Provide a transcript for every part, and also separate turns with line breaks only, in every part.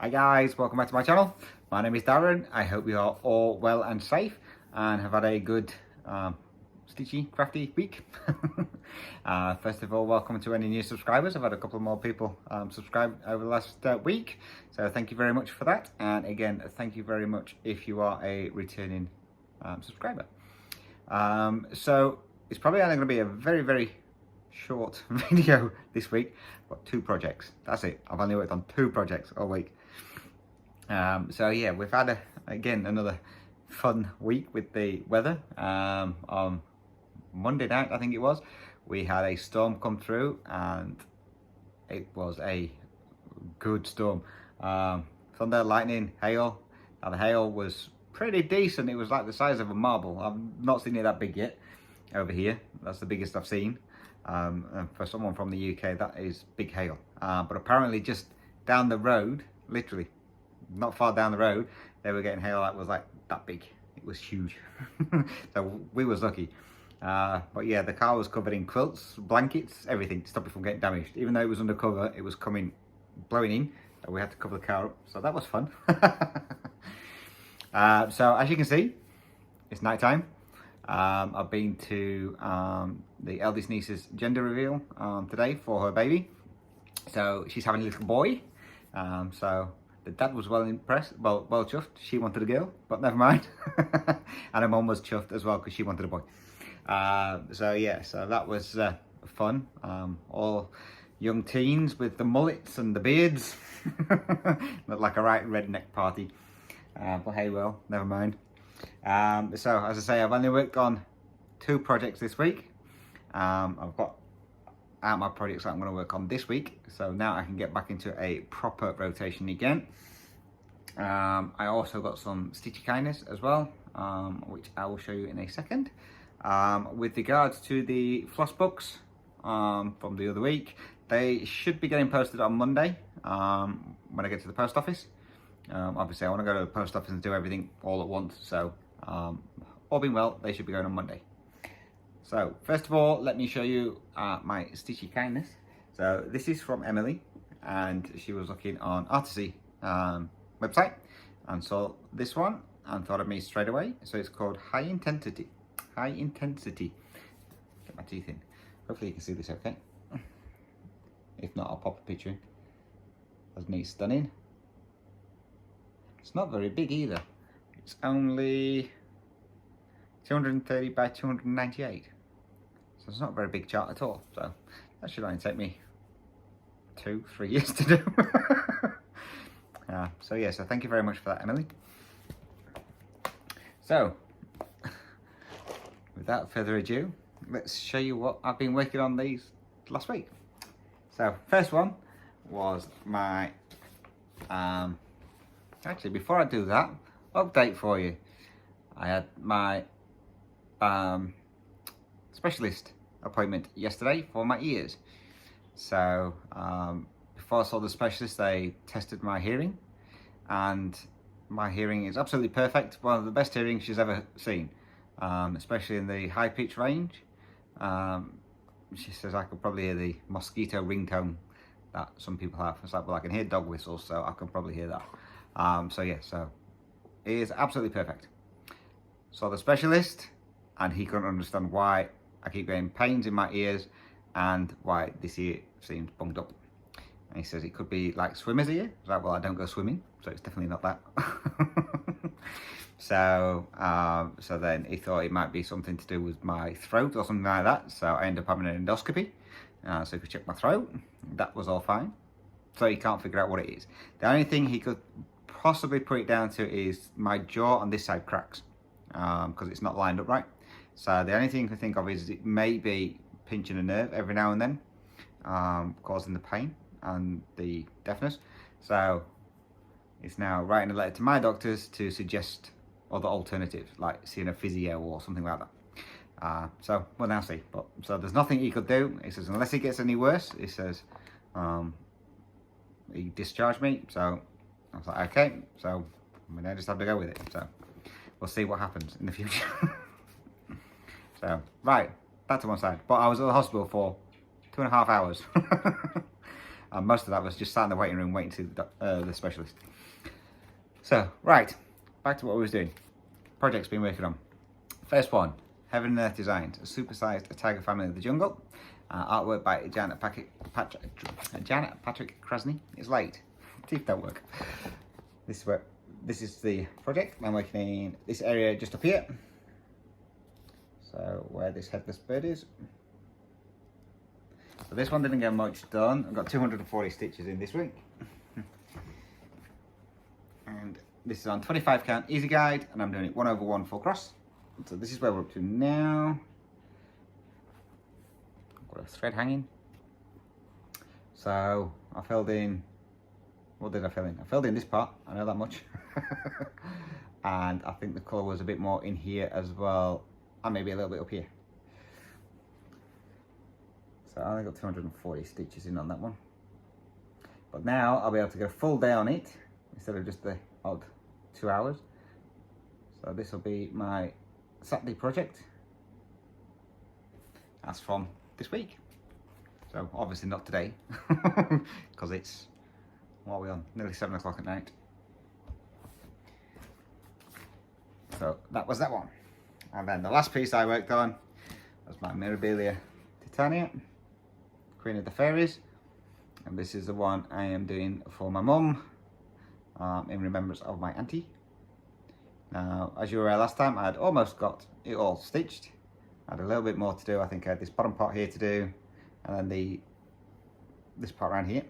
Hi guys, welcome back to my channel. My name is Darren. I hope you are all well and safe and have had a good stitchy, crafty week. First of all, welcome to any new subscribers. I've had a couple more people subscribe over the last week, so thank you very much for that. And again, thank you very much if you are a returning subscriber. So it's probably only going to be a very short video this week. I've got 2 projects. That's it. I've only worked on 2 projects all week. So yeah, we've had again another fun week with the weather. On Monday night, I think it was, we had a storm come through, and it was a good storm. Thunder, lightning, hail. Now the hail was pretty decent. It was like the size of a marble. I've not seen it that big yet over here. That's the biggest I've seen. And for someone from the UK, that is big hail. But apparently just down the road, literally not far down the road, they were getting hail that was like that big. It was huge. So we was lucky. But yeah, the car was covered in quilts, blankets, everything to stop it from getting damaged. Even though it was undercover, it was blowing in, so we had to cover the car up. So that was fun. So as you can see, it's night time. I've been to the eldest niece's gender reveal today for her baby. So she's having a little boy. So the dad was well impressed, well chuffed. She wanted a girl, but never mind. And her mum was chuffed as well because she wanted a boy. So yeah, so that was fun. All young teens with the mullets and the beards. Looked like a right redneck party. But hey, well, never mind. So as I say, I've only worked on 2 projects this week. I've got out my projects that I'm going to work on this week, so now I can get back into a proper rotation again. I also got some stitchy kindness as well, which I will show you in a second. With regards to the floss books from the other week, they should be getting posted on Monday when I get to the post office. Obviously I want to go to the post office and do everything all at once, so all being well, they should be going on Monday. So first of all, let me show you my stitchy kindness. So this is from Emily, and she was looking on Artisy website and saw this one and thought of me straight away. So it's called High Intensity. Get my teeth in. Hopefully you can see this okay. If not, I'll pop a picture in. That's me stunning. It's not very big either. It's only 230 by 298. So it's not a very big chart at all. So that should only take me 2-3 years to do. So yeah, so thank you very much for that, Emily. So without further ado, let's show you what I've been working on these last week. So first one was my actually, before I do that, update for you. I had my specialist appointment yesterday for my ears. So before I saw the specialist, they tested my hearing, and my hearing is absolutely perfect. One of the best hearing she's ever seen, especially in the high pitch range. She says I could probably hear the mosquito ringtone that some people have. It's like, well, I can hear dog whistles, so I can probably hear that. So yeah, so it is absolutely perfect. Saw the specialist, and he couldn't understand why I keep getting pains in my ears and why this ear seems bunged up. And he says it could be like swimmer's ear. I was like, well, I don't go swimming, so it's definitely not that. So then he thought it might be something to do with my throat or something like that. So I ended up having an endoscopy, so he could check my throat. That was all fine. So he can't figure out what it is. The only thing he could possibly put it down to is my jaw on this side cracks, because it's not lined up right. So the only thing I can think of is it may be pinching a nerve every now and then, causing the pain and the deafness. So it's now writing a letter to my doctors to suggest other alternatives, like seeing a physio or something like that. So we'll now see. But so there's nothing he could do. He says unless it gets any worse, he says he discharged me. So I was like, okay, so I'm gonna just have to go with it. So we'll see what happens in the future. So right, back to one side. But I was at the hospital for 2.5 hours. And most of that was just sat in the waiting room waiting to see the specialist. So, right, back to what we was doing. Project's been working on. First one, Heaven and Earth Designs, a supersized tiger family of the jungle. Artwork by Janet Patrick Krasny. It's late. Teeth don't work. This is the project. I'm working in this area just up here. So where this headless bird is. So this one didn't get much done. I've got 240 stitches in this week. And this is on 25 count easy guide, and I'm doing it 1/1 full cross. So this is where we're up to now. Got a thread hanging. So I filled in, what did I fill in? I filled in this part, I know that much. And I think the colour was a bit more in here as well, and maybe a little bit up here. So I only got 240 stitches in on that one. But now I'll be able to go full day on it, instead of just the odd 2 hours. So this will be my Saturday project. That's from this week. So obviously not today, because it's, what are we on? Nearly 7 o'clock at night. So that was that one. And then the last piece I worked on was my Mirabilia Titania, Queen of the Fairies. And this is the one I am doing for my mum, in remembrance of my auntie. Now, as you were aware last time, I had almost got it all stitched. I had a little bit more to do. I think I had this bottom part here to do, and then this part around here.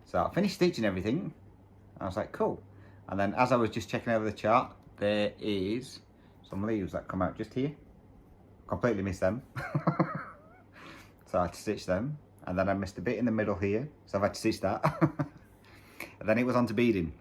So I finished stitching everything. I was like, cool. And then as I was just checking over the chart, there is some leaves that come out just here. Completely missed them. So I had to stitch them. And then I missed a bit in the middle here, so I've had to stitch that. And then it was on to beading.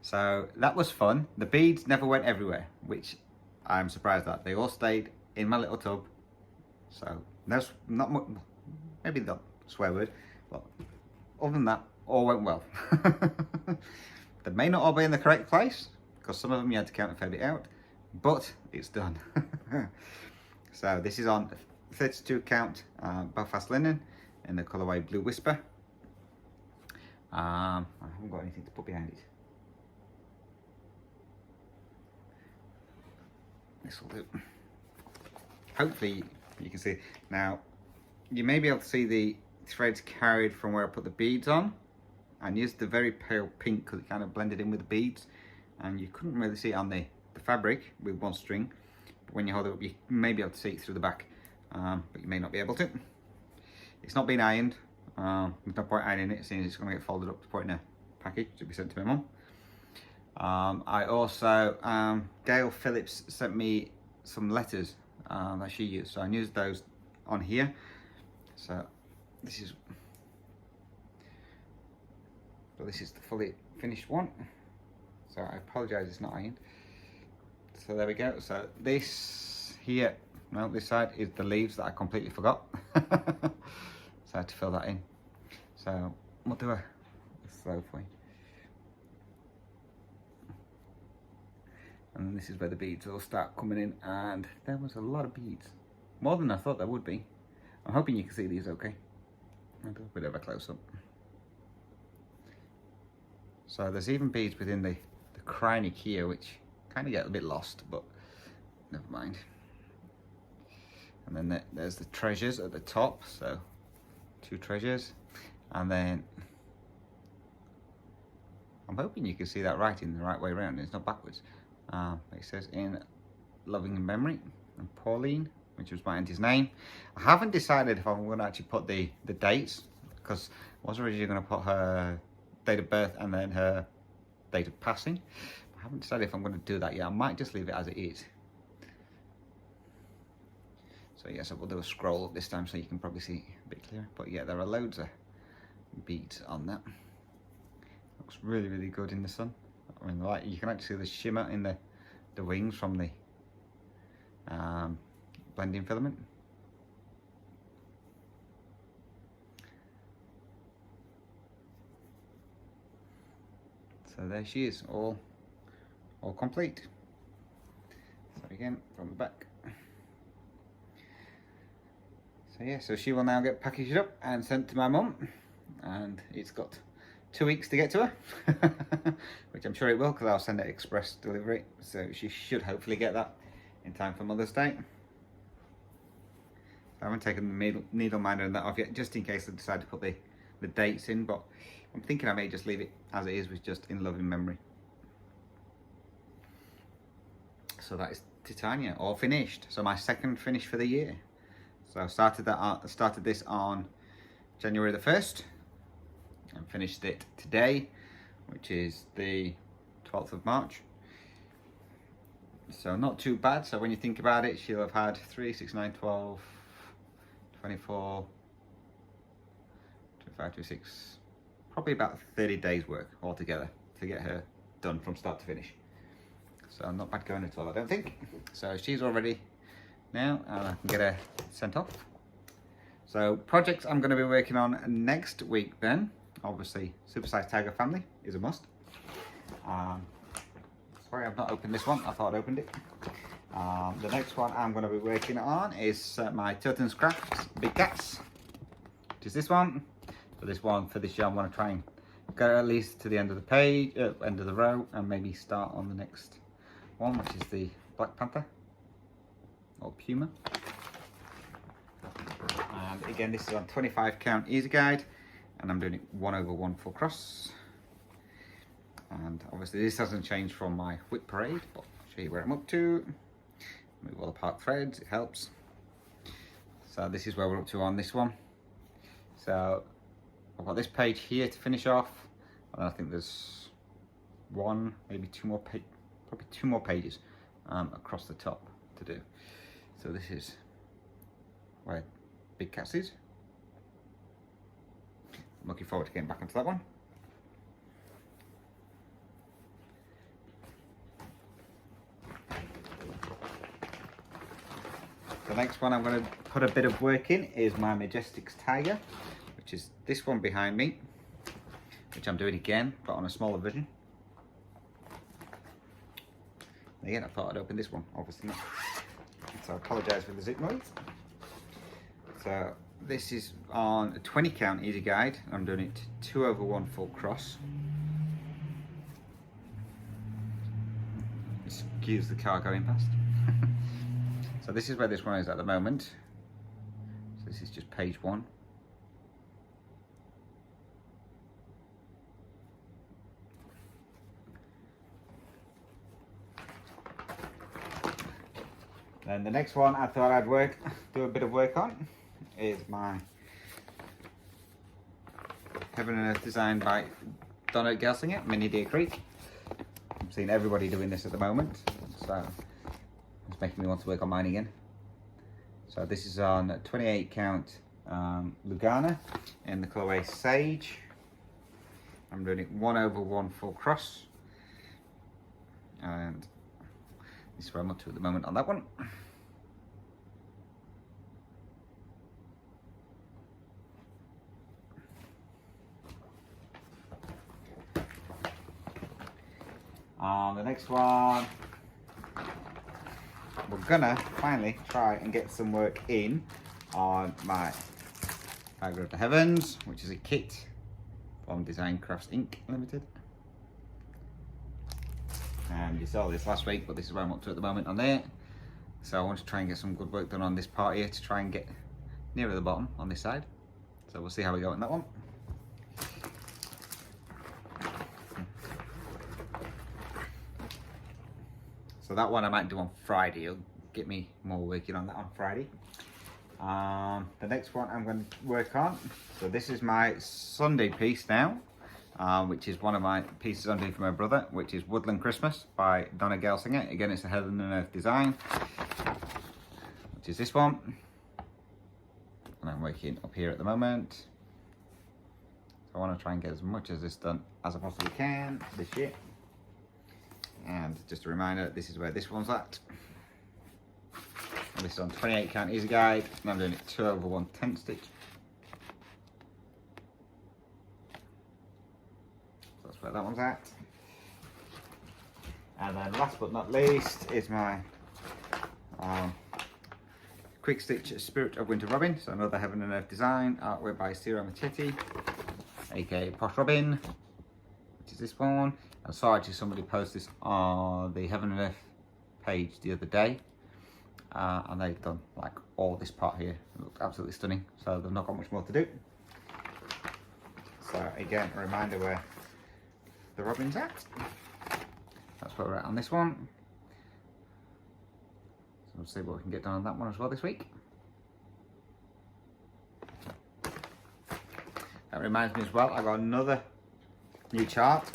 So that was fun. The beads never went everywhere, which I'm surprised at. They all stayed in my little tub. So that's not much, maybe the swear word, but other than that, all went well. They may not all be in the correct place, because some of them you had to count and fade it out, but it's done. So this is on 32 count Belfast linen in the colourway Blue Whisper. I haven't got anything to put behind it. This will do. Hopefully you can see. Now, you may be able to see the threads carried from where I put the beads on. And used the very pale pink because it kind of blended in with the beads. And you couldn't really see it on the fabric with one string. But when you hold it up, you may be able to see it through the back. But you may not be able to. It's not been ironed. There's no point ironing it, seeing it's going to get folded up to put in a package to be sent to my mum. I also, Gail Phillips sent me some letters that she used, so I used those on here. So this is the fully finished one. So I apologise, it's not ironed. So there we go. So this here, no, this side is the leaves that I completely forgot. So I had to fill that in. So we'll do a slow for you. And this is where the beads will start coming in, and there was a lot of beads. More than I thought there would be. I'm hoping you can see these okay. I'll do a bit of a close-up. So there's even beads within the cranic here, which kind of get a bit lost, but never mind. And then there's the treasures at the top, so 2 treasures. And then I'm hoping you can see that writing the right way around. It's not backwards. It says in loving memory, and Pauline, which was my auntie's name. I haven't decided if I'm going to actually put the dates, because I was originally going to put her date of birth and then her date of passing. I haven't decided if I'm going to do that yet. I might just leave it as it is. So yes, I will do a scroll up this time so you can probably see a bit clearer. But yeah, there are loads of beads on that. Looks really, really good in the sun. I mean, the light, you can actually see the shimmer in the wings from the blending filament. So there she is, all complete. So again, from the back. So yeah, so she will now get packaged up and sent to my mum. and it's got 2 weeks to get to her, which I'm sure it will, because I'll send it express delivery, so she should hopefully get that in time for Mother's Day. I haven't taken the needle minder and that off yet, just in case I decide to put the dates in, but I'm thinking I may just leave it as it is, with just in loving memory. So that is Titania, all finished. So my second finish for the year. So I started this on January the 1st and finished it today, which is the 12th of March. So not too bad. So when you think about it, she'll have had 3, 6, 9, 12, 24, 25, 26, probably about 30 days work altogether to get her done from start to finish. So not bad going at all, I don't think. So she's all ready now, and I can get her sent off. So projects I'm going to be working on next week then. Obviously, Supersized Tiger family is a must. Sorry, I've not opened this one. I thought I opened it. The next one I'm going to be working on is my Tilton's Crafts Big Cats, which is this one. For this year, I'm going to try and go at least to the end of the page, end of the row, and maybe start on the next one, which is the Black Panther or Puma. And again, this is on 25 count easy guide, and I'm doing it 1/1 full cross. And obviously this hasn't changed from my whip parade, but I'll show you where I'm up to. Move all the part threads, it helps. So this is where we're up to on this one. So I've got this page here to finish off, and I think there's one, maybe two more probably 2 more pages across the top to do. So this is where Big Cats is. I'm looking forward to getting back onto that one. The next one I'm going to put a bit of work in is my Majestic Tiger, which is this one behind me, which I'm doing again, but on a smaller version. Again, I thought I'd open this one, obviously not. So I apologise for the zip noise. So this is on a 20 count easy guide. I'm doing it 2/1 full cross. Excuse the car going past. So this is where this one is at the moment. So this is just page 1. Then the next one I thought I'd do a bit of work on is my Heaven and Earth design by Donna Gelsinger, Mini Deer Creek. I'm seeing everybody doing this at the moment, so it's making me want to work on mine again. So this is on 28 count Lugana in the colourway Sage. I'm doing it 1/1 full cross, and this is where I'm up to at the moment on that one. The next one, we're gonna finally try and get some work in on my Tiger of the Heavens, which is a kit from Design Crafts Inc. Limited. And you saw this last week, but this is where I'm up to at the moment on there. So I want to try and get some good work done on this part here to try and get nearer the bottom on this side. So we'll see how we go in that one. So that one I might do on Friday. It'll get me more working on that on Friday. The next one I'm going to work on. So this is my Sunday piece now, which is one of my pieces I'm doing for my brother, which is Woodland Christmas by Donna Gelsinger. Again, it's a Heaven and Earth design, which is this one. And I'm working up here at the moment. So I want to try and get as much of this done as I possibly can this year. And just a reminder, this is where this one's at. And this is on 28 count easy guide, and I'm doing it 2/1 tent stitch. So that's where that one's at. And then last but not least is my quick stitch Spirit of Winter Robin. So another Heaven and Earth design, artwork by Ciro Machetti. aka Posh Robin, which is this one. I saw actually somebody post this on the Heaven and Earth page the other day, and they've done like all this part here. It looks absolutely stunning, so they've not got much more to do. So again, a reminder where the robin's at. That's where we're at on this one. So we'll see what we can get done on that one as well this week. That reminds me as well, I got another new chart.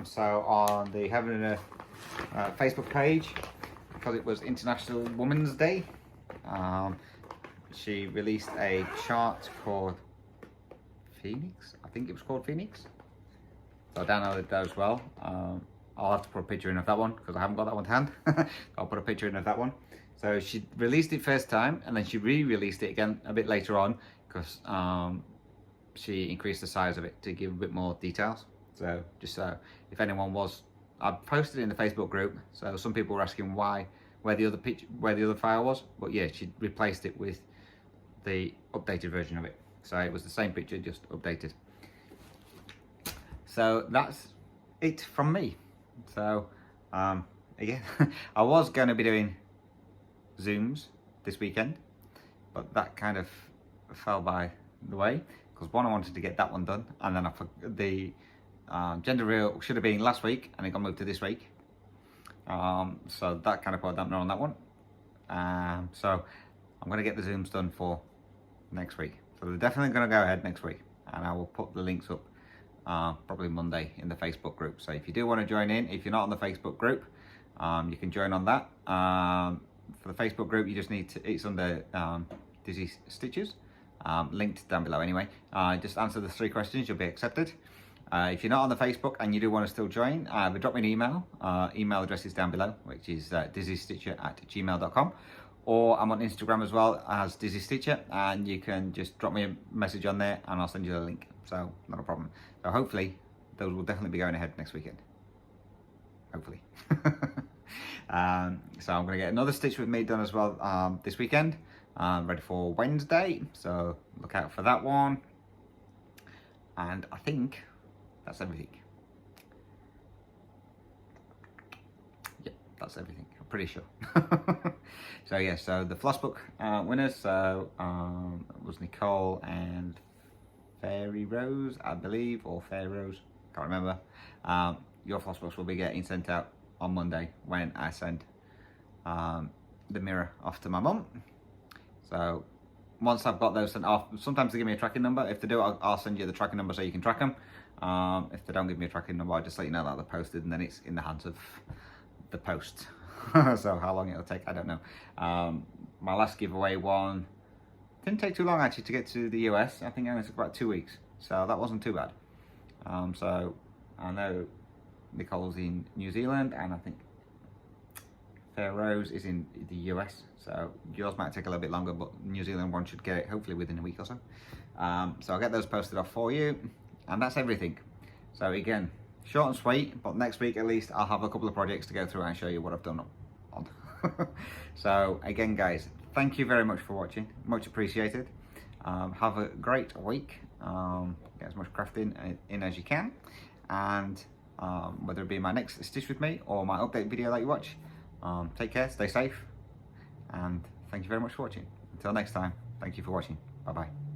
So on the Heaven and Earth Facebook page, because it was International Women's Day, she released a chart called Phoenix. I think it was called Phoenix. So I downloaded that as well. I'll have to put a picture in of that one because I haven't got that one to hand. I'll put a picture in of that one. So she released it first time, and then she re-released it again a bit later on because she increased the size of it to give a bit more details. So just so if anyone was, I posted it in the Facebook group. So some people were asking where the other file was, but yeah, she replaced it with the updated version of it. So it was the same picture, just updated. So that's it from me. So again, I was going to be doing Zooms this weekend, but that kind of fell by the way because one, I wanted to get that one done, and then the gender reveal should have been last week and it got moved to this week. So that kind of put a dampener on that one. So I'm going to get the Zooms done for next week. So they're definitely going to go ahead next week, and I will put the links up probably Monday in the Facebook group. So if you do want to join in, if you're not on the Facebook group, you can join on that. For the Facebook group, you just need to, it's under Dizzy Stitches, linked down below anyway. Just answer the 3 questions, you'll be accepted. If you're not on the Facebook and you do want to still join, drop me an email. Email address is down below, which is dizzystitcher@gmail.com. Or I'm on Instagram as well as Dizzy Stitcher, and you can just drop me a message on there and I'll send you the link. So not a problem. So hopefully those will definitely be going ahead next weekend. Hopefully. So I'm going to get another Stitch With Me done as well this weekend. Ready for Wednesday. So look out for that one. And I think that's everything. Yep, that's everything. I'm pretty sure. So yeah, so the floss book winners, so was Nicole and Fairy Rose, I believe, or Fair Rose, can't remember. Your floss books will be getting sent out on Monday when I send the mirror off to my mum. So once I've got those sent off, sometimes they give me a tracking number. If they do, I'll send you the tracking number so you can track them. If they don't give me a tracking number, I'll just let you know that they're posted, and then it's in the hands of the post. So how long it'll take, I don't know. My last giveaway one didn't take too long actually to get to the US. I think it only took about 2 weeks, so that wasn't too bad. So I know Nicole's in New Zealand, and I think Fair Rose is in the US, so yours might take a little bit longer, but New Zealand one should get it hopefully within a week or so. So I'll get those posted off for you, and that's everything. So again, short and sweet, but next week at least I'll have a couple of projects to go through and show you what I've done on. So again guys, thank you very much for watching, much appreciated. Have a great week, get as much crafting in as you can, and whether it be my next Stitch With Me or my update video that you watch, take care, stay safe, and thank you very much for watching. Until next time, thank you for watching, bye bye.